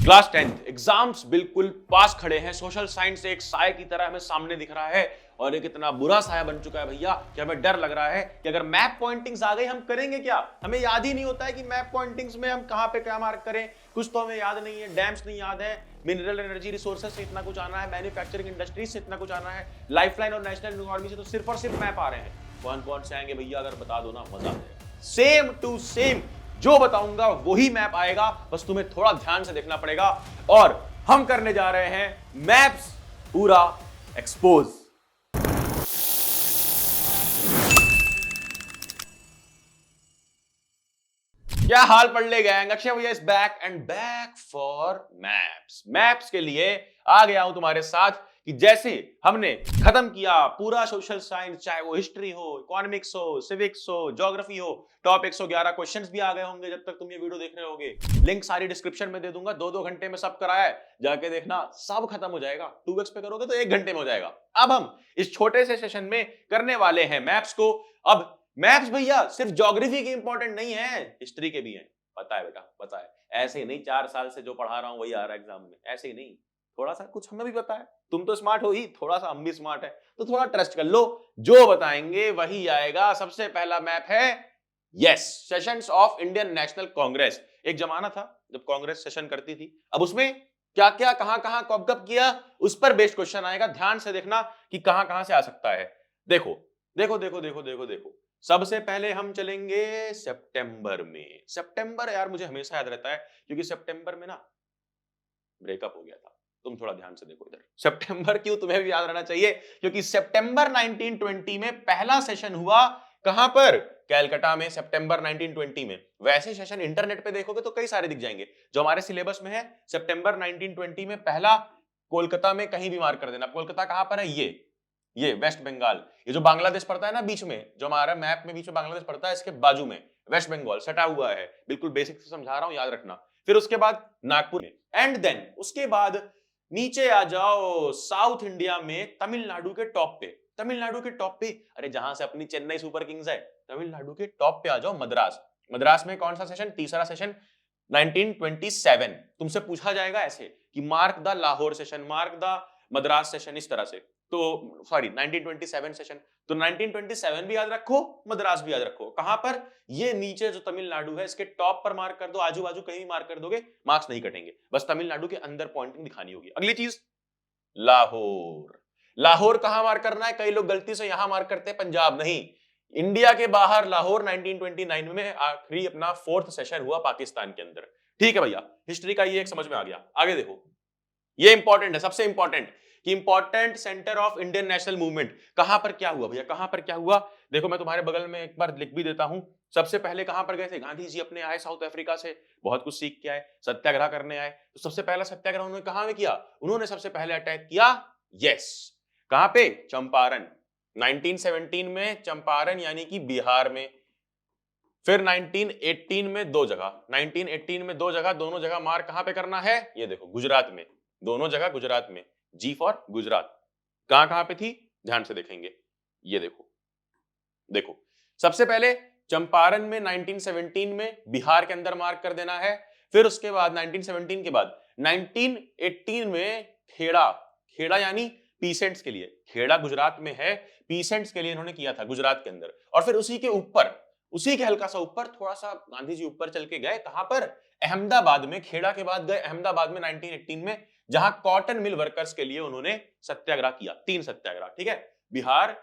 Class 10th exams बिल्कुल पास खड़े हैं। सोशल साइंस एक साए की तरह हमें सामने दिख रहा है और एक इतना बुरा साया बन चुका है भैया कि हमें डर लग रहा है कि अगर मैप पॉइंटिंग्स आ गई हम करेंगे क्या। हमें याद ही नहीं होता है कि मैप पॉइंटिंग्स में हम कहां पे क्या मार्क करें। कुछ तो हमें याद नहीं है, डैम्स नहीं याद है, मिनरल एनर्जी रिसोर्सेज से इतना कुछ आना है, मैन्युफैक्चरिंग इंडस्ट्रीज से इतना कुछ आना है, लाइफलाइन और नेशनल इकोनॉमी से तो सिर्फ और सिर्फ मैप आ रहे हैं। कौन कौन से आएंगे भैया, अगर बता दो ना मजा आ जाएगा। सेम टू सेम जो बताऊंगा वही मैप आएगा, बस तुम्हें थोड़ा ध्यान से देखना पड़ेगा। और हम करने जा रहे हैं मैप्स पूरा एक्सपोज। क्या हाल पढ़ ले गैंग, अक्षय भैया is back and back for maps. Maps के लिए आ गया हूं तुम्हारे साथ कि जैसे हमने खत्म किया पूरा सोशल साइंस, चाहे वो हिस्ट्री हो, इकोनॉमिक्स हो, सिविक्स हो, ज्योग्राफी हो, टॉप 111 क्वेश्चंस भी आ गए होंगे जब तक तुम ये वीडियो देख रहे होगे। लिंक सारी डिस्क्रिप्शन में दे दूंगा। 2-2 घंटे में सब कराया है, जाके देखना सब खत्म हो जाएगा। 2x पे करोगे तो 1 घंटे में हो जाएगा। अब हम इस छोटे से सेशन में करने वाले हैं मैप्स को। अब मैप्स भैया सिर्फ ज्योग्राफी के इंपॉर्टेंट नहीं है, हिस्ट्री के भी हैं। पता है बेटा, पता है। ऐसे ही नहीं 4 साल से जो पढ़ा रहा हूं वही आ रहा है एग्जाम में, ऐसे ही नहीं। थोड़ा सा कुछ हमें भी पता है। तुम तो स्मार्ट हो ही, थोड़ा सा हम भी स्मार्ट है, तो थोड़ा ट्रस्ट कर लो, जो बताएंगे वही आएगा। सबसे पहला मैप है yes, sessions of Indian national Congress. एक जमाना था जब कांग्रेस सेशन करती थी, अब उसमें क्या क्या कहां कहां कब कब किया उस पर बेस्ड क्वेश्चन आएगा। ध्यान से देखना कि कहां कहां से आ सकता है। देखो देखो देखो देखो देखो देखो, सबसे पहले हम चलेंगे सितंबर में। सितंबर यार मुझे हमेशा याद रहता है क्योंकि सितंबर में ना ब्रेकअप हो गया था। तुम थोड़ा ध्यान से देखो इधर। सितंबर क्यों तुम्हें भी याद रहना चाहिए क्योंकि सितंबर 1920 में पहला सेशन हुआ। कहां पर? कैलकाटा में, सितंबर 1920 में। वैसे सेशन इंटरनेट पे देखोगे तो कई सारे दिख जाएंगे जो हमारे सिलेबस में है। सितंबर 1920 में पहला कोलकाता में कहीं भी मार्क कर देना। कोलकाता कहां पर है? ये वेस्ट बंगाल। ये जो बांग्लादेश पड़ता है ना बीच में, जो हमारा मैप में बीच में बांग्लादेश पड़ता है, इसके बाजू में वेस्ट बंगाल सटा हुआ है। बिल्कुल बेसिक से समझा रहा हूं, याद रखना। फिर उसके बाद नागपुर में, एंड देन उसके बाद नीचे आ जाओ साउथ इंडिया में तमिलनाडु के टॉप पे। तमिलनाडु के टॉप पे, अरे जहां से अपनी चेन्नई सुपर किंग्स है, तमिलनाडु के टॉप पे आ जाओ मद्रास। मद्रास में कौन सा सेशन? तीसरा सेशन 1927। तुमसे पूछा जाएगा ऐसे कि mark the Lahore session, mark the Madras session, इस तरह से। तो सॉरी 1927 सेशन। तो 1927 भी याद रखो, मद्रास भी याद रखो। कहां पर? ये नीचे जो तमिलनाडु है इसके टॉप पर मार्क कर दो। आजू बाजू कहीं भी मार्क कर दोगे मार्क्स नहीं कटेंगे, बस तमिलनाडु के अंदर पॉइंटिंग दिखानी होगी। अगली चीज लाहौर। लाहौर कहां मार्क करना है? कई लोग गलती से यहां मार्क करते हैं, पंजाब नहीं, इंडिया के बाहर लाहौर। 1929 में आखिरी अपना 4th सेशन हुआ पाकिस्तान के अंदर। ठीक है भैया, हिस्ट्री का ये एक समझ में आ गया। आगे देखो, ये इंपॉर्टेंट है, सबसे इंपॉर्टेंट कि important centre of Indian national movement कहां पर क्या हुआ भैया, कहां पर क्या हुआ। देखो मैं तुम्हारे बगल में एक बार लिख भी देता हूं। सबसे पहले कहां पर गए थे? गांधी जी अपने आए साउथ अफ्रीका से, बहुत कुछ सीख के आए, सत्याग्रह करने आए। तो सबसे पहला सत्याग्रह उन्होंने कहां में किया? उन्होंने सबसे पहले अटैक किया यस, कहां पे? चंपारण। 1917 में चंपारण यानी कि बिहार में। फिर 1918 में 2 जगह, 1918 में 2 जगह, दोनों जगह मार्क कहां पे करना है? ये देखो गुजरात में, दोनों जगह गुजरात में। जी फॉर गुजरात। कहां कहां पे थी? ध्यान से देखेंगे। ये देखो देखो, सबसे पहले चंपारण में 1917 में बिहार के अंदर मार्क कर देना है। फिर उसके बाद 1917 के बाद 1918 में खेड़ा। खेड़ा यानी पीसेंट्स के लिए, खेड़ा गुजरात में है, पीसेंट्स के लिए इन्होंने किया था गुजरात के अंदर। और फिर उसी के ऊपर, उसी के हल्का सा ऊपर थोड़ा सा गांधी जी ऊपर चल के गए। कहां पर? अहमदाबाद में। खेड़ा के बाद गए अहमदाबाद में 1918 में, जहां कॉटन मिल वर्कर्स के लिए उन्होंने सत्याग्रह किया। 3 सत्याग्रह, ठीक है। बिहार,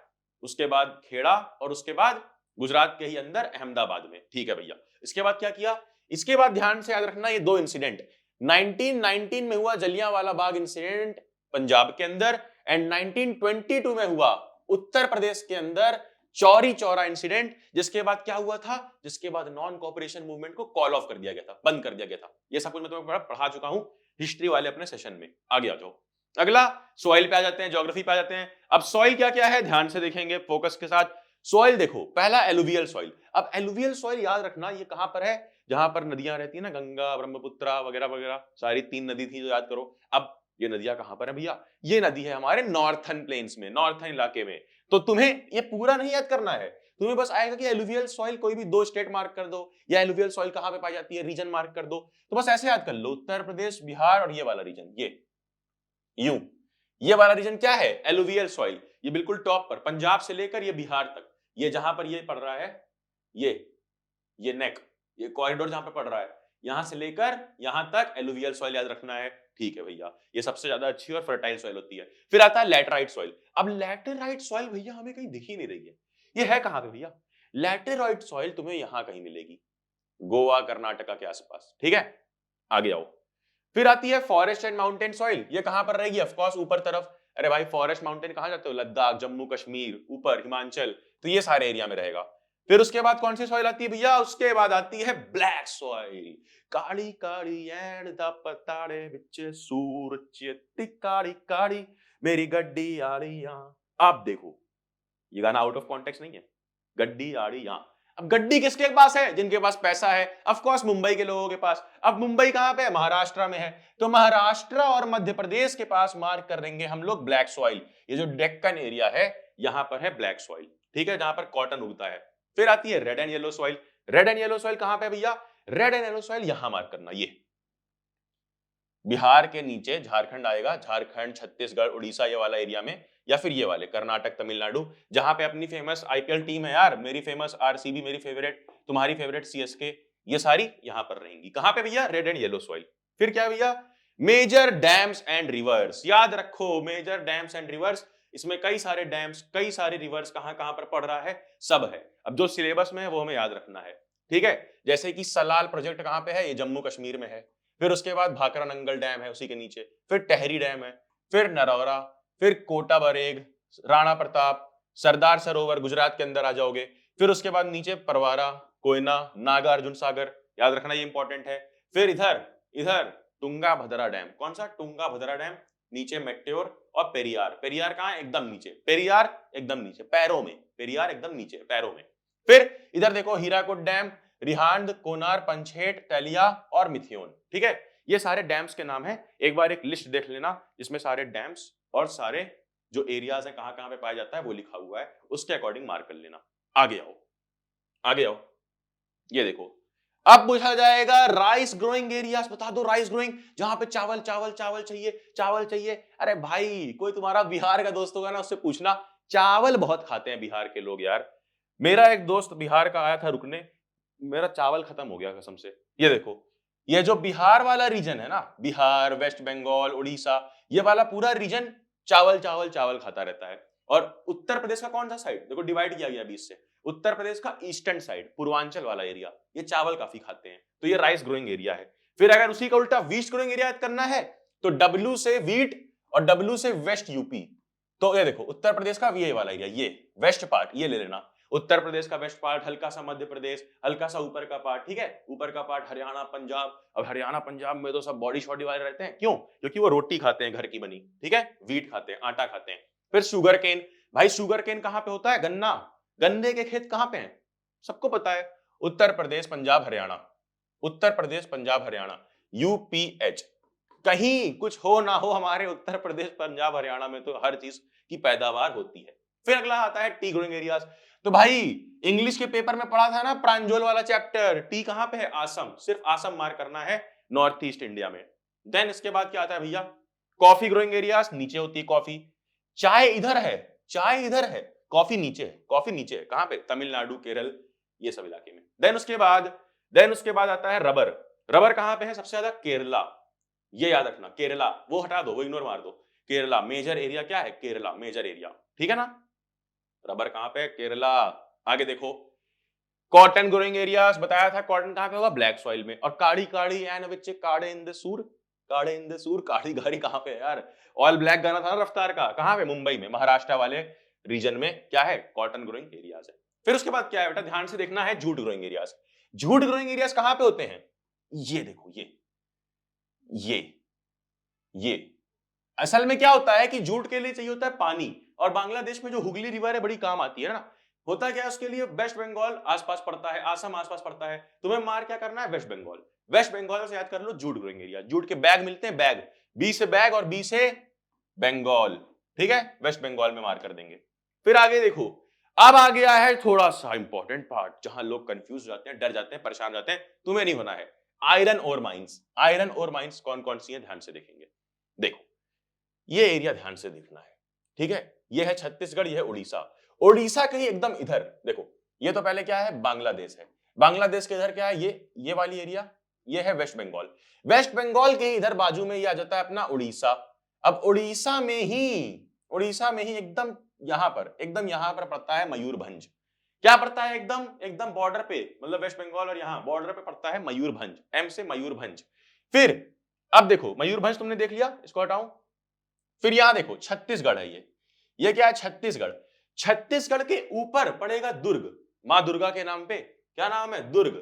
उसके बाद खेड़ा और उसके बाद गुजरात के ही अंदर अहमदाबाद में। ठीक है भैया, इसके बाद क्या किया? इसके बाद ध्यान से याद रखना ये 2 इंसिडेंट। 1919 में हुआ जलियांवाला बाग इंसिडेंट पंजाब के अंदर, एंड 1922 में हुआ उत्तर प्रदेश के अंदर चौरी चौरा इंसिडेंट। जिसके बाद क्या हुआ था? जिसके बाद नॉन कोऑपरेशन मूवमेंट को कॉल ऑफ कर दिया गया था, बंद कर दिया गया था। ये सब कुछ मैं तुम्हें पढ़ा चुका हूं हिस्ट्री वाले अपने सेशन में। आगे आ जाओ, अगला सॉइल पे आ जाते हैं, ज्योग्राफी पे आ जाते हैं। अब सॉइल क्या क्या है ध्यान से देखेंगे फोकस के साथ। सॉइल देखो, पहला एलुवियल सॉइल। अब एलुवियल सॉइल याद रखना ये कहां पर है? जहां पर नदियां रहती है ना, गंगा, ब्रह्मपुत्र वगैरह वगैरह, सारी 3 नदी थी जो याद करो। अब ये नदियां कहां पर है भैया? ये नदी है हमारे नॉर्थन प्लेन्स में, नॉर्थन इलाके में। तो तुम्हें ये पूरा नहीं याद करना है, तुम्हें बस आएगा कि एलुवियल सॉइल कोई भी 2 स्टेट मार्क कर दो, या एलुवियल सॉइल कहां पे पाई जाती है रीजन मार्क कर दो। तो बस ऐसे याद कर लो, उत्तर प्रदेश, बिहार और ये वाला रीजन, यूं ये वाला रीजन क्या है, एलुवियल सॉइल। ये बिल्कुल टॉप पर, पंजाब से लेकर ये बिहार तक, ये जहां पर ये पड़ रहा है, ये नेक, ये कॉरिडोर जहां पे पड़ रहा है, यहां से लेकर यहां तक एलुवियल सॉइल याद रखना है। ठीक है भैया, ये सबसे ज्यादा अच्छी और फर्टाइल सॉइल होती है। फिर आता है लैटेराइट सॉइल। अब लैटेराइट सॉइल भैया हमें कहीं दिख ही नहीं रही है, ये है कहां पे भैया? लैटेराइट सॉइल तुम्हें यहां कहीं मिलेगी, गोवा कर्नाटका के आसपास, ठीक है। आगे आओ, फिर आती है फॉरेस्ट एंड माउंटेन सॉइल। ये कहां पर रहेगी? ऑफ कोर्स ऊपर तरफ। अरे भाई फॉरेस्ट माउंटेन कहां जाते हो? लद्दाख, जम्मू कश्मीर, ऊपर हिमाचल, तो ये सारे एरिया में रहेगा। फिर उसके बाद कौन सी सॉइल आती है भैया? उसके बाद आती है ब्लैक सॉइल। काली काली एंड द पताड़े विच सूरज काली काली मेरी गड्डी आ रही यहां। आप देखो, ये गाना आउट ऑफ कॉन्टेक्स्ट नहीं है, गड्डी आ रही यहां। अब गड्डी किसके पास है? जिनके पास पैसा है, ऑफ कोर्स मुंबई के लोगों के पास। अब मुंबई कहां पे है? महाराष्ट्र में है। तो महाराष्ट्र और मध्य प्रदेश के पास मार्क कर देंगे हम लोग ब्लैक सॉइल। ये जो डेक्कन एरिया है यहां पर है ब्लैक सॉइल, ठीक है, जहां पर कॉटन उगता है। फिर आती है red and yellow soil. Red and yellow soil कहां पे भैया? रेड एंड येलो सॉइल यहां मार्क करना, ये बिहार के नीचे झारखंड आएगा, झारखंड, छत्तीसगढ़, उड़ीसा, ये वाला एरिया में, या फिर ये वाले कर्नाटक, तमिलनाडु, जहां पे अपनी फेमस आईपीएल टीम है यार, मेरी फेमस आरसीबी, मेरी फेवरेट, तुम्हारी फेवरेट सीएसके, ये सारी यहां पर रहेंगी। कहां पे भैया? Red and yellow soil. फिर क्या भैया? Major dams and rivers. याद रखो, मेजर डैम्स एंड रिवर्स, इसमें कई सारे डैम्स, कई सारे रिवर्स कहां कहां पर पड़ रहा है, सब है। अब जो सिलेबस में है वो हमें याद रखना है, ठीक है। जैसे कि सलाल प्रोजेक्ट कहां पे है? ये जम्मू कश्मीर में है। फिर उसके बाद भाखरा नंगल डैम है उसी के नीचे, फिर टहरी डैम है, फिर नरौरा, फिर कोटा बरेग, राणा प्रताप, सरदार सरोवर गुजरात के अंदर आ जाओगे। फिर उसके बाद नीचे परवारा, कोयना, नागार्जुन सागर, याद रखना ये इंपॉर्टेंट है। फिर इधर इधर टुंगा भद्रा डैम। कौन सा? टुंगा भद्रा डैम। नीचे मेट्योर और पेरियार। पेरियार कहां है? एकदम नीचे। पेरियार एकदम नीचे, पैरों में, पेरियार एकदम नीचे पैरों में। फिर इधर देखो हीराकुद डैम, रिहांद, कोनार, पंचहेट, तेलिया और मिथियोन, ठीक है। ये सारे डैम्स के नाम है। एक बार एक लिस्ट देख लेना जिसमें सारे डैम्स और सारे जो एरियाज है कहां कहां पे पाया जाता है वो लिखा हुआ है, उसके अकॉर्डिंग मार्क कर लेना। आगे आओ, आगे आओ, ये देखो, अब पूछा जाएगा राइस ग्रोइंग एरियाज। बता दो राइस ग्रोइंग, जहां पे चावल चावल चावल चाहिए, चावल चाहिए। अरे भाई कोई तुम्हारा बिहार का दोस्त होगा ना, उससे पूछना, चावल बहुत खाते हैं बिहार के लोग यार। मेरा एक दोस्त बिहार का आया था रुकने, मेरा चावल खत्म हो गया कसम से। ये देखो, ये जो बिहार वाला रीजन है ना, बिहार, वेस्ट बंगाल, उड़ीसा, ये वाला पूरा रीजन चावल चावल चावल खाता रहता है। और उत्तर प्रदेश का कौन सा साइड देखो डिवाइड किया गया बीच से, उत्तर प्रदेश का ईस्टर्न साइड, पूर्वांचल वाला एरिया, ये चावल काफी खाते हैं, तो ये राइस ग्रोइंग एरिया है। फिर अगर उसी का उल्टा व्हीट ग्रोइंग एरिया करना है तो डब्ल्यू से व्हीट और डब्ल्यू से वेस्ट यूपी। तो ये देखो उत्तर प्रदेश का ये वाला एरिया, ये वेस्ट पार्ट, ये ले लेना। उत्तर प्रदेश का वेस्ट पार्ट, हल्का सा मध्य प्रदेश, हल्का सा ऊपर का पार्ट, ठीक है, ऊपर का पार्ट हरियाणा, पंजाब। अब हरियाणा पंजाब में तो सब बॉडी शॉडी वाले रहते हैं, क्यों? क्योंकि वो रोटी खाते हैं घर की बनी, ठीक है, व्हीट खाते हैं, आटा खाते हैं। फिर शुगर केन, भाई शुगर केन कहां पे होता है? गन्ना, गन्ने के खेत कहां पे हैं? सबको पता है, उत्तर प्रदेश, पंजाब, हरियाणा, उत्तर प्रदेश, पंजाब, हरियाणा, यूपीएच। कहीं कुछ हो ना हो, हमारे उत्तर प्रदेश, पंजाब, हरियाणा में तो हर चीज की पैदावार होती है। फिर अगला आता है टी ग्रोइंग एरियाज। तो भाई इंग्लिश के पेपर में पढ़ा था ना प्रांजोल वाला चैप्टर, टी कहां पे है? आसम, सिर्फ आसम मार्क करना है नॉर्थ ईस्ट इंडिया में। देन इसके बाद क्या आता है भैया? कॉफी ग्रोइंग एरियाज, नीचे होती है कॉफी। चाय इधर है, चाय इधर है, कॉफी नीचे है, कॉफी नीचे है, कहां पे? तमिलनाडु, केरल, ये सब इलाके में। देन उसके बाद आता है रबर। रबर कहां पे है सबसे ज्यादा? केरला, ये याद रखना, केरला, वो हटा दो, वो इग्नोर मार दो। केरला मेजर एरिया क्या है? केरला मेजर एरिया, ठीक है ना। रबर कहां पे है? केरला। आगे देखो, कॉटन ग्रोइंग एरियाज बताया था, कॉटन कहां पे होगा? ब्लैक सॉइल में। और काड़ी काड़ी एंड विच काड़े इन द सूर, काड़े इन द सूर, काड़ी गाड़ी कहां पे है यार? ऑल ब्लैक गाना था ना रफ्तार का, कहां पे? मुंबई में, महाराष्ट्र वाले रीजन में क्या है? कॉटन ग्रोइंग एरियाज है। फिर उसके बाद क्या है बेटा, ध्यान से देखना है, jute growing areas. Jute growing areas कहां पे होते हैं? ये देखो, ये ये असल में क्या होता है कि जूट के लिए चाहिए होता है पानी, और बांग्लादेश में जो हुगली रिवर है बड़ी काम आती है ना। होता क्या है उसके लिए? वेस्ट बंगाल आसपास पड़ता है, आसम आसपास पड़ता है, तुम्हें मार क्या करना है? वेस्ट बंगाल। वेस्ट बंगाल से याद कर लो जूट ग्रोइंग एरिया। जूट के बैग मिलते हैं, बैग, बी से बैग और बी से बंगाल, ठीक है, वेस्ट बंगाल में मार कर देंगे। फिर आगे देखो, अब आ गया है थोड़ा सा इंपॉर्टेंट पार्ट, जहां लोग कंफ्यूज हो जाते हैं, डर जाते हैं, परेशान हो जाते हैं। तुम्हें नहीं होना है। आयरन और माइंस। आयरन और माइंस कौन कौन सी हैं, ध्यान से देखेंगे। देखो, ये एरिया ध्यान से देखना है, ठीक है। ये है छत्तीसगढ़, ये है उड़ीसा। उड़ीसा के ही एकदम इधर देखो, ये तो पहले क्या है, बांग्लादेश है। बांग्लादेश के इधर क्या है, ये वाली एरिया, ये है वेस्ट बंगाल। वेस्ट बंगाल के इधर बाजू में ये आ जाता है अपना उड़ीसा। अब उड़ीसा में ही एकदम यहां पर पड़ता है मयूरभंज। क्या पड़ता है, एकदम एकदम बॉर्डर पे, मतलब वेस्ट बंगाल और यहां बॉर्डर पे पड़ता है मयूरभंज, एम से मयूरभंज। फिर अब देखो, मयूरभंज तुमने देख लिया, इसको हटाऊं। फिर यहां देखो छत्तीसगढ़ है, ये क्या है, छत्तीसगढ़। छत्तीसगढ़ के ऊपर पड़ेगा दुर्ग, मां दुर्गा के नाम पे। क्या नाम है, दुर्ग,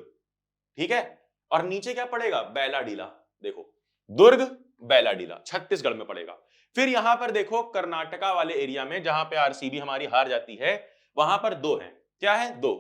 ठीक है। और नीचे क्या पड़ेगा, बैलाडीला। देखो, दुर्ग बैलाडीला छत्तीसगढ़ में पड़ेगा। फिर यहां पर देखो कर्नाटका वाले एरिया में, जहां पे आरसीबी हमारी हार जाती है, वहां पर दो हैं। क्या है, दो,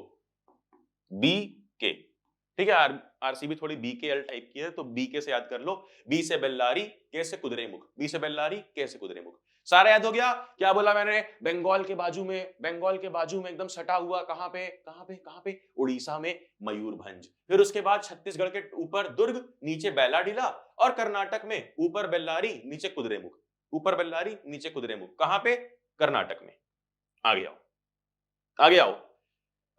बी के, ठीक है। आरसीबी थोड़ी बी के एल टाइप की है, तो बी के से याद कर लो। बी से बेल्लारी, के से कुद्रेमुख, बी से बेल्लारी, के से कुद्रेमुख। सारा याद हो गया। क्या बोला मैंने, बंगाल के बाजू में एकदम सटा हुआ, कहां पे उड़ीसा में मयूरभंज। फिर उसके बाद छत्तीसगढ़ के ऊपर दुर्ग, नीचे बैलाडीला, और कर्नाटक में ऊपर बेल्लारी, नीचे कुद्रेमुख। ऊपर बेल्लारी, नीचे कुद्रेमुख, कहां पे, कर्नाटक में। आगे आओ, आगे आओ,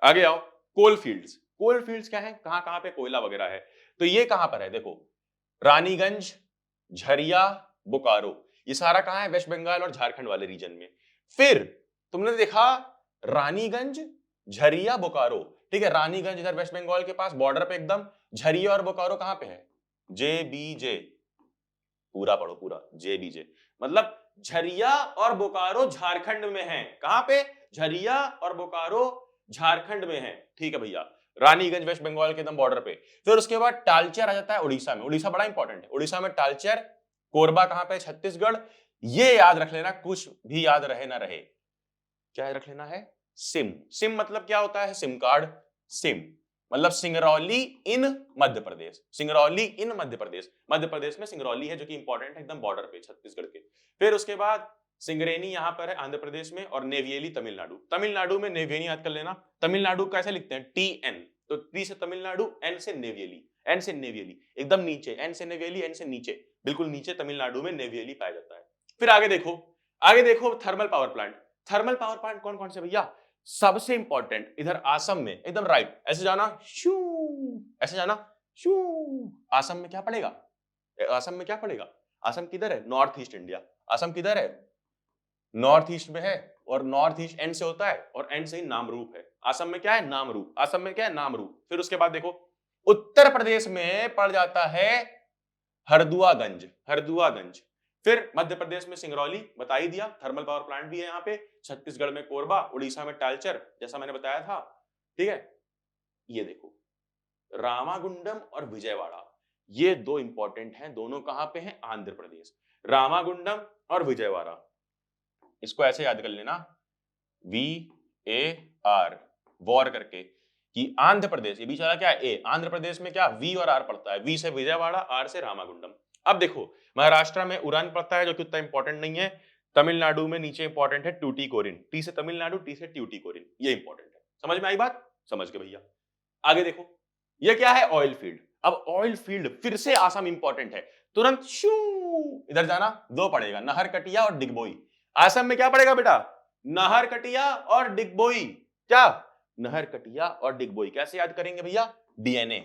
आगे आओ। कोल फील्ड्स क्या है, कहां कहां पे कोयला वगैरह है। तो ये कहां पर है, देखो, रानीगंज, झरिया, बोकारो, ये सारा कहां है, वेस्ट बंगाल और झारखंड वाले रीजन में। फिर तुमने देखा रानीगंज, झरिया, बोकारो, ठीक है। रानीगंज इधर वेस्ट बंगाल के पास बॉर्डर पे एकदम। झरिया और बोकारो कहां पे है, जे बी जे, पूरा पढ़ो पूरा, जे बी जे। मतलब झरिया और बोकारो झारखंड में है। कहां पे, झरिया और बोकारो झारखंड में है, ठीक है भैया। रानीगंज वेस्ट बंगाल के एकदम बॉर्डर पे। फिर उसके बाद टालचेर आ जाता है उड़ीसा में। उड़ीसा बड़ा इंपॉर्टेंट है, उड़ीसा में टालचेर। कोरबा कहां पे, छत्तीसगढ़। ये याद रख लेना, कुछ भी याद रहे ना रहे, क्या याद रख लेना है, सिम। सिम मतलब क्या होता है, सिम कार्ड। सिम मतलब सिंगरौली इन मध्य प्रदेश। सिंगरौली इन मध्य प्रदेश, मध्य प्रदेश में सिंगरौली है, जो कि इंपॉर्टेंट है एकदम बॉर्डर पे छत्तीसगढ़ के। फिर उसके बाद सिंगरेनी यहां पर है आंध्र प्रदेश में, और नेवियली तमिलनाडु। तमिलनाडु में नेवियली याद कर लेना। तमिलनाडु कैसे लिखते हैं, टी एन, तो टी से तमिलनाडु, एन से नेवियली, एन से नेवियली एकदम नीचे, एन से नेवियली, एन से नीचे, बिल्कुल नीचे तमिलनाडु में नेवियली पाया जाता है। फिर आगे देखो, आगे देखो thermal power plant. Thermal power plant कौन कौन से भैया, सबसे इंपॉर्टेंट इधर आसम में, एकदम राइट, ऐसे जाना, शू, ऐसे जाना, शू। आसम में क्या पड़ेगा, आसम में क्या पड़ेगा, आसम किधर है, नॉर्थ ईस्ट इंडिया। आसम किधर है, नॉर्थ ईस्ट में है, और नॉर्थ ईस्ट एन से होता है, और एन से ही नामरूप है। आसम में क्या है, नामरूप। आसम में क्या है, नामरूप। फिर उसके बाद देखो, उत्तर प्रदेश में पड़ जाता है हरदुआगंज, हरदुआगंज। फिर मध्य प्रदेश में सिंगरौली, बता ही दिया, थर्मल पावर प्लांट भी है यहाँ पे। छत्तीसगढ़ में कोरबा, उड़ीसा में टालचर, जैसा मैंने बताया था, ठीक है। ये देखो, रामागुंडम और विजयवाड़ा, ये दो इंपॉर्टेंट हैं। दोनों कहां पे हैं, आंध्र प्रदेश। रामागुंडम और विजयवाड़ा, इसको ऐसे याद कर लेना, VAR, वॉर करके, कि आंध्र प्रदेश, ये बीच वाला क्या है, ए। आंध्र प्रदेश में क्या, V और R पड़ता है। V से विजयवाड़ा, R से रामागुंडम। अब देखो, महाराष्ट्र में उड़ान पड़ता है, जो कि उतना इंपॉर्टेंट नहीं है। तमिलनाडु में नीचे इंपॉर्टेंट है टूटीकोरिन, टी से तमिलनाडु, टी से ट्यूटीकोरिन, ये इंपॉर्टेंट है। समझ में आई बात, समझ के भैया। आगे देखो, ये क्या है, ऑयल फील्ड। अब ऑयल फील्ड फिर से आसाम इंपॉर्टेंट है, तुरंत शू इधर जाना, दो पड़ेगा, नहरकटिया और डिगबोई। आसाम में क्या पड़ेगा बेटा, नहरकटिया और डिगबोई। क्या, नहरकटिया और डिगबोई। कैसे याद करेंगे भैया, डीएनए,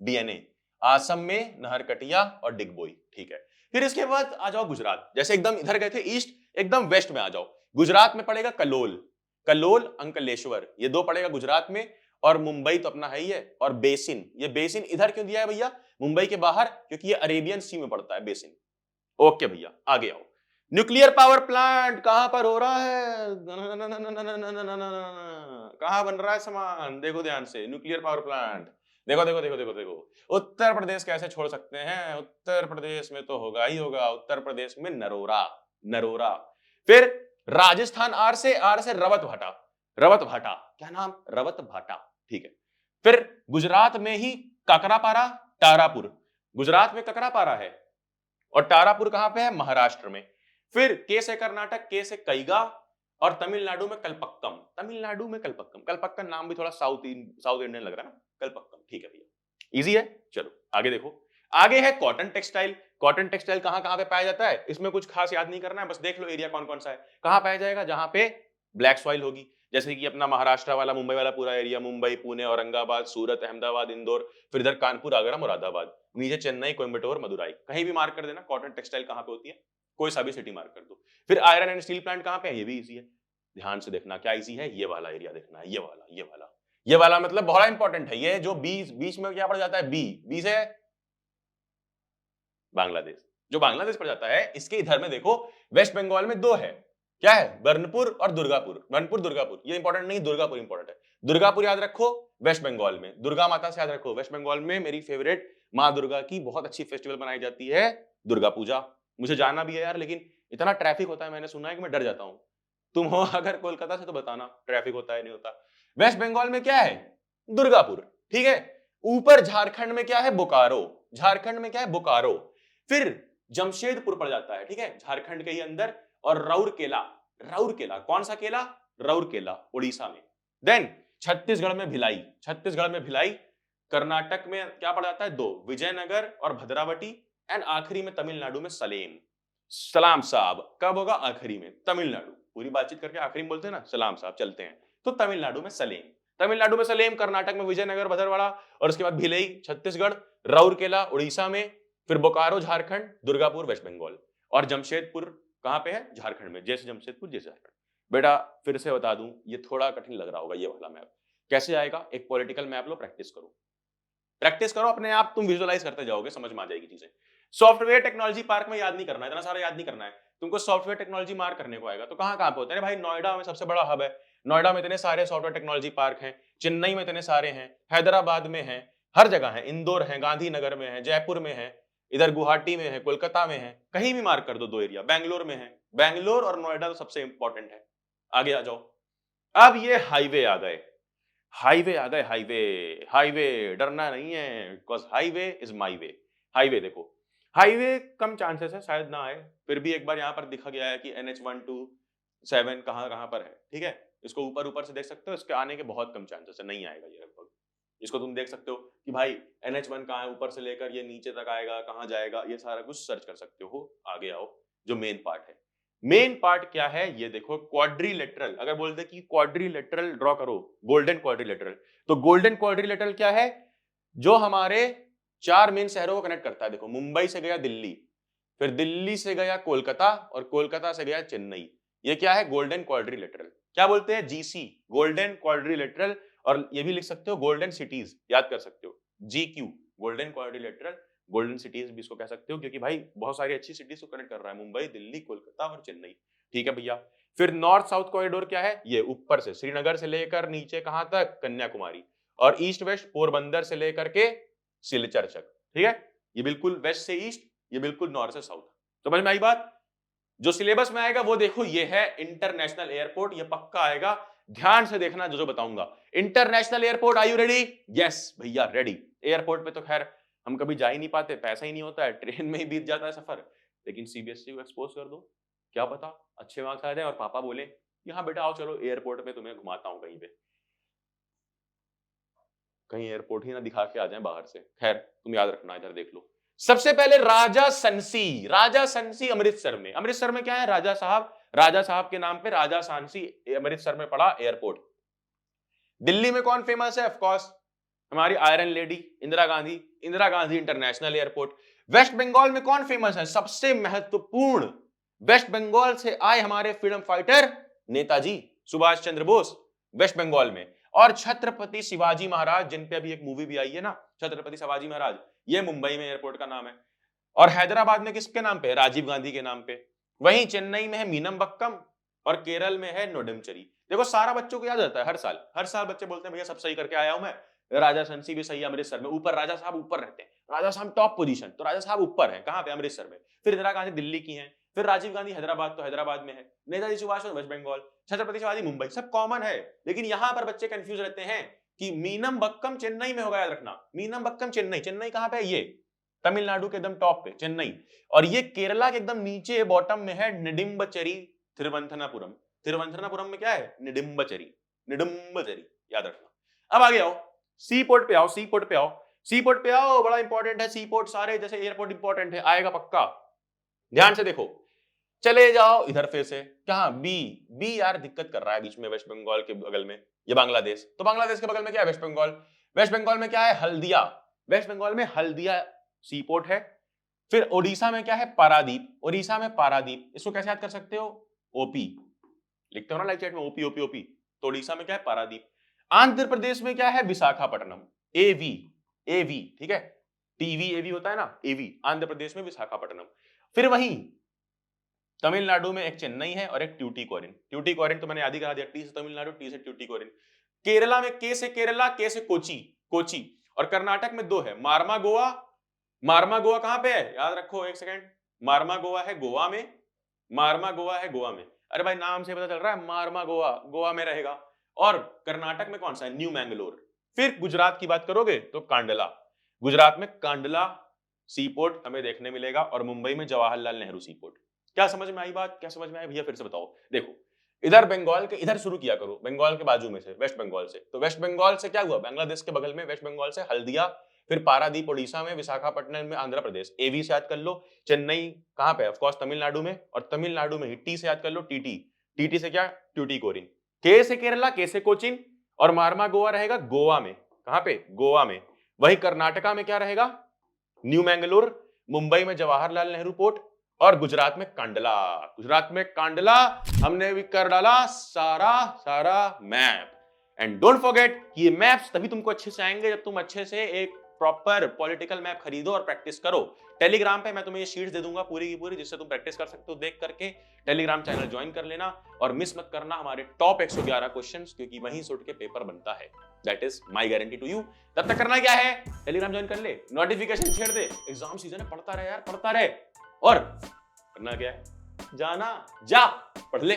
डीएनए। आसम में नहरकटिया और डिगबोई, ठीक है। फिर इसके बाद आ जाओ गुजरात, जैसे एकदम इधर गए थे ईस्ट, एकदम वेस्ट में आ जाओ। गुजरात में पड़ेगा कलोल, कलोल, अंकलेश्वर, ये दो पड़ेगा गुजरात में। और मुंबई तो अपना है ही है। और बेसिन, ये बेसिन इधर क्यों दिया है भैया, मुंबई के बाहर, क्योंकि ये अरेबियन सी में पड़ता है बेसिन। ओके भैया, आगे आओ। न्यूक्लियर पावर प्लांट कहां पर हो रहा है, कहां बन रहा है सामान, देखो ध्यान से, न्यूक्लियर पावर प्लांट। देखो देखो देखो देखो देखो, उत्तर प्रदेश कैसे छोड़ सकते हैं, उत्तर प्रदेश में तो होगा ही होगा, उत्तर प्रदेश में नरोरा, नरोरा। फिर राजस्थान, आर से रवत भाटा, रवत भाटा, क्या नाम, रवत भाटा, ठीक है। फिर गुजरात में ही काकरापारा, तारापुर, गुजरात में ककरापारा है, और तारापुर कहां पे है, महाराष्ट्र में। फिर के से कर्नाटक, के से कैगा, और तमिलनाडु में कलपक्कम। तमिलनाडु में कलपक्कम, कलपक्कम नाम भी थोड़ा साउथ इंडियन लग रहा है ना, कलपक्कम। ठीक है भैया, इजी है। चलो आगे देखो, आगे है कॉटन टेक्सटाइल। कॉटन टेक्सटाइल कहां कहां पे पाया जाता है, इसमें कुछ खास याद नहीं करना है, बस देख लो एरिया कौन कौन सा है। कहां पाया जाएगा, जहां पे ब्लैक सॉइल होगी, जैसे कि अपना महाराष्ट्र वाला, मुंबई वाला पूरा एरिया, मुंबई, पुणे, औरंगाबाद, सूरत, अहमदाबाद, इंदौर, फिर इधर कानपुर, आगरा, मुरादाबाद, नीचे चेन्नई, कोयम्बटूर, मदुराई, कहीं भी मार्क कर देना कॉटन टेक्सटाइल कहां पे होती है, कोई सा भी सिटी मार्क कर दो। फिर आयरन एंड स्टील प्लांट कहां पे है, ये भी इजी है, ध्यान से देखना क्या इजी है, ये वाला एरिया देखना है, ये वाला मतलब बहुत इंपॉर्टेंट है। ये जो बीच बीच में क्या पड़ जाता है, बी से बांग्लादेश, जो बांग्लादेश पड़ जाता है, इसके इधर में देखो वेस्ट बंगाल में दो है, क्या है, बर्नपुर और दुर्गापुर। बर्नपुर दुर्गापुर ये इंपॉर्टेंट नहीं, दुर्गापुर इंपॉर्टेंट है। दुर्गापुर याद रखो वेस्ट बंगाल में, दुर्गा माता से याद रखो, वेस्ट बंगाल में मेरी फेवरेट माँ दुर्गा की बहुत अच्छी फेस्टिवल मनाई जाती है, दुर्गा पूजा। मुझे जाना भी है यार, लेकिन इतना ट्रैफिक होता है, मैंने सुना है कि मैं डर जाता हूँ। तुम हो अगर कोलकाता से तो बताना ट्रैफिक होता है नहीं होता। वेस्ट बंगाल में क्या है, दुर्गापुर, ठीक है। ऊपर झारखंड में क्या है, बोकारो, झारखंड में क्या है, बोकारो। फिर जमशेदपुर पड़ जाता है, ठीक है, झारखंड के ही अंदर। और राउरकेला, राउरकेला कौन सा केला, राउरकेला उड़ीसा में। देन छत्तीसगढ़ में भिलाई, छत्तीसगढ़ में भिलाई। कर्नाटक में क्या पड़ जाता है, दो, विजयनगर और भद्रावती। एंड आखिरी में तमिलनाडु में सलेम। सलाम साहब कब होगा, आखिरी में, तमिलनाडु पूरी बातचीत करके आखिरी में बोलते हैं ना सलाम साहब, चलते हैं। तो तमिलनाडु में सलेम, तमिलनाडु में सलेम, कर्नाटक में विजयनगर, भद्रवाड़ा, और उसके बाद भिलाई छत्तीसगढ़, राउरकेला उड़ीसा में, फिर बोकारो झारखंड, दुर्गापुर वेस्ट बंगाल, और जमशेदपुर कहां पे है, झारखंड में, जैसे जमशेदपुर जैसे झारखंड। बेटा फिर से बता दूं, ये थोड़ा कठिन लग रहा होगा ये वाला मैप, कैसे आएगा, एक पॉलिटिकल मैप लो, प्रैक्टिस करो, प्रैक्टिस करो, अपने आप तुम विजुअलाइज करते जाओगे, समझ में आ जाएगी चीजें। सॉफ्टवेयर टेक्नोलॉजी पार्क में याद नहीं करना है, इतना सारा याद नहीं करना है तुमको, सॉफ्टवेयर टेक्नोलॉजी मार्क करने को आएगा। तो कहां कहां पे होता है भाई, नोएडा में सबसे बड़ा हब है, नोएडा में इतने सारे सॉफ्टवेयर टेक्नोलॉजी पार्क हैं, चेन्नई में इतने सारे हैं, हैदराबाद में है, हर जगह है, इंदौर है, गांधीनगर में है, जयपुर में है, इधर गुवाहाटी में है, कोलकाता में है, कहीं भी मार्क कर दो, दो एरिया, बैंगलोर में है, बैंगलोर और नोएडा तो सबसे इंपॉर्टेंट है। आगे आ जाओ, अब ये हाईवे आ गए, हाईवे आ गए, हाईवे, हाईवे डरना नहीं है, because highway is my way. Highway देखो, हाईवे कम चांसेस है शायद ना आए, फिर भी एक बार यहाँ पर दिखा गया है कि NH127 कहाँ कहाँ पर है, ठीक है। इसको ऊपर ऊपर से देख सकते हो, इसके आने के बहुत कम चांसेस है, नहीं आएगा ये लगभग। इसको तुम देख सकते हो कि भाई NH1 कहाँ है, ऊपर से लेकर ये नीचे तक आएगा, कहाँ जाएगा, ये सारा कुछ सर्च कर सकते हो। आगे आओ, जो मेन पार्ट है, मेन पार्ट क्या है ये देखो, क्वाड्रिलेटरल। अगर बोलते कि क्वाड्रिलेटरल ड्रॉ करो, गोल्डन क्वाड्रिलेटरल, तो गोल्डन क्वाड्रिलेटरल क्या है, जो हमारे चार मेन शहरों को कनेक्ट करता है। देखो मुंबई से गया दिल्ली, फिर दिल्ली से गया कोलकाता, और कोलकाता से गया चेन्नई, ये क्या है, गोल्डन क्वाड्रिलेटरल। क्या बोलते हैं, GC, गोल्डन क्वाड्रिलेटरल। और ये भी लिख सकते हो गोल्डन सिटीज, याद कर सकते हो, GQ, golden quadrilateral, golden cities भी इसको कह सकते हो, क्योंकि भाई बहुत सारी अच्छी सिटीज को कनेक्ट कर रहा है, मुंबई, दिल्ली, कोलकाता और चेन्नई, ठीक है भैया। फिर नॉर्थ साउथ कॉरिडोर क्या है, ये ऊपर से श्रीनगर से लेकर नीचे कहां तक, कन्याकुमारी, और ईस्ट वेस्ट पोरबंदर से लेकर के सिलचर तक, ठीक है। ये बिल्कुल वेस्ट से ईस्ट, ये बिल्कुल नॉर्थ से साउथ। समझ में आई बात। जो सिलेबस में आएगा वो देखो, ये है इंटरनेशनल एयरपोर्ट, ये पक्का आएगा, ध्यान से देखना जो जो बताऊंगा। International airport, are you ready, yes भैया रेडी। एयरपोर्ट पे तो खैर हम कभी जा ही नहीं पाते, पैसा ही नहीं होता है, ट्रेन में ही बीत जाता है सफर, लेकिन CBSE को एक्सपोज कर दो, क्या पता अच्छे मार्क्स आ जाए और पापा बोले यहाँ बेटा आओ चलो एयरपोर्ट पे तुम्हें घुमाता हूँ कहीं पे, कहीं एयरपोर्ट ही ना दिखा के आ जाए बाहर से। खैर तुम याद रखना, इधर देख लो। सबसे पहले राजा सांसी, राजा सांसी अमृतसर में, अमृतसर में क्या है, राजा साहब, राजा साहब के नाम पे राजा सांसी अमृतसर में पड़ा एयरपोर्ट। दिल्ली में कौन फेमस है, ऑफ कोर्स हमारी iron lady Indira Gandhi, Indira Gandhi international airport. West Bengal में कौन फेमस है, सबसे महत्वपूर्ण, वेस्ट बंगाल से आए हमारे freedom fighter Netaji Subhash Chandra Bose, waste Bengal में। और छत्रपति शिवाजी महाराज, जिन पे अभी एक मूवी भी आई है ना, छत्रपति शिवाजी महाराज, ये मुंबई में एयरपोर्ट का नाम है। और हैदराबाद में किसके नाम पे, राजीव गांधी के नाम पे। वहीं चेन्नई में है मीनमबक्कम, और केरल में है नोडमचरी। देखो सारा बच्चों को याद रहता है, हर साल बच्चे बोलते हैं भैया सब सही करके आया हूं मैं, राजा सांसी भी सही है अमृतसर में, ऊपर राजा साहब ऊपर रहते हैं, राजा साहब टॉप पोजीशन, तो राजा साहब ऊपर है कहां पे, अमृतसर में। फिर इंदिरा गांधी दिल्ली की हैं, फिर राजीव गांधी हैदराबाद, तो हैदराबाद में है, नेताजी सुभाष चंद्र वेस्ट बंगाल, छत्रपति शिवाजी मुंबई, सब कॉमन है। लेकिन यहां पर बच्चे कंफ्यूज रहते हैं कि मीनमबक्कम चेन्नई में होगा, याद रखना, मीनमबक्कम चेन्नई, चेन्नई कहां पे है, ये तमिलनाडु के एकदम टॉप पे चेन्नई, और ये केरला के एकदम नीचे बॉटम में है निडिम्बचरी तिरुवनंतपुरम। तिरुवनंतपुरम में क्या है? निडिम्बचरी, निडिम्बचरी, याद रखना। अब आगे आओ, सी पोर्ट पे आओ, सी पोर्ट पे आओ, सी पोर्ट पे आओ, बड़ा इंपॉर्टेंट है सी पोर्ट, सारे जैसे एयरपोर्ट इंपॉर्टेंट है, आएगा पक्का। ध्यान से देखो, चले जाओ इधर फिर से, कहां? बी, बी यार दिक्कत कर रहा है बीच में, वेस्ट बंगाल के बगल में ये बांग्लादेश, तो बांग्लादेश के बगल में क्या है? वेस्ट बंगाल। वेस्ट बंगाल में क्या है? हल्दिया, वेस्ट बंगाल में हल्दिया सी पोर्ट है। फिर ओडिशा में क्या है? पारादीप, ओडिशा में पारादीप, इसको कैसे याद कर सकते हो? ओपी, लिखते हो ना लाइव चैट में ओपी ओपी ओपी, तो ओडिशा में क्या है? पारादीप। आंध्र प्रदेश में क्या है? विशाखापट्टनम, एवी, एवी, ठीक है, टीवी एवी होता है ना, एवी, आंध्र प्रदेश में विशाखापट्टनम। फिर वहीं तमिलनाडु में एक चेन्नई है और एक ट्यूटिकोरिन, ट्यूटिकोरिन तो मैंने आदि कहा दिया, टी से तमिलनाडु, टी से ट्यूटिकोरिन। केरला में के से केरला, के से कोची, कोची। और कर्नाटक में दो है, मार्मा गोवा, मार्मा गोवा कहां पे है? याद रखो एक सेकंड, मार्मा गोवा है गोवा में, मार्मा गोवा है गोवा में। अरे भाई नाम से पता चल रहा है, मार्मा गोवा गोवा में रहेगा। और कर्नाटक में कौन सा है? न्यू मैंगलोर। फिर गुजरात की बात करोगे तो कांडला, गुजरात में कांडला सी पोर्ट हमें देखने मिलेगा, और मुंबई में जवाहरलाल नेहरू सी पोर्ट। क्या समझ में आई बात? क्या समझ में आई भैया? फिर से बताओ। देखो इधर बंगाल के इधर शुरू किया करो, बंगाल के बाजू में से, वेस्ट बंगाल से, तो वेस्ट बंगाल से क्या हुआ? बांग्लादेश के बगल में, वेस्ट बंगाल से हल्दिया, फिर पारादीप ओडिशा में, विशाखापट्टनम में आंध्र प्रदेश, एवी से याद कर लो, चेन्नई कहां पे? ऑफ कोर्स तमिलनाडु में, और तमिलनाडु में ही टी से याद कर लो, टीटी, टीटी से क्या? ट्यूटिकोरिन। के से केरला, के से कोचिन, और मार्मा गोवा रहेगा गोवा में, कहां पे? गोवा में। वही कर्नाटका में क्या रहेगा? न्यू मैंगलोर, मुंबई में जवाहरलाल नेहरू पोर्ट, और गुजरात में कांडला, गुजरात में कांडला। हमने भी कर डाला सारा सारा मैप। एंड डोंट फॉरगेट कि ये मैप्स तभी तुमको अच्छे से आएंगे जब तुम अच्छे से एक प्रॉपर पॉलिटिकल मैप खरीदो और प्रैक्टिस करो। टेलीग्राम पे मैं तुम्हें ये शीट्स दे दूंगा पूरी की पूरी, जिससे तुम प्रैक्टिस कर सकते हो देख करके। टेलीग्राम चैनल ज्वाइन कर लेना, और मिस मत करना हमारे टॉप 111 क्वेश्चंस, क्योंकि वहीं से उठ के पेपर बनता है। That is my guarantee to you. तब तक करना क्या है? टेलीग्राम ज्वाइन कर ले, नोटिफिकेशन छेड़ दे, एग्जाम सीजन है, पढ़ता रहे यार, पढ़ता रहे। और करना क्या है? जाना, जा पढ़ ले।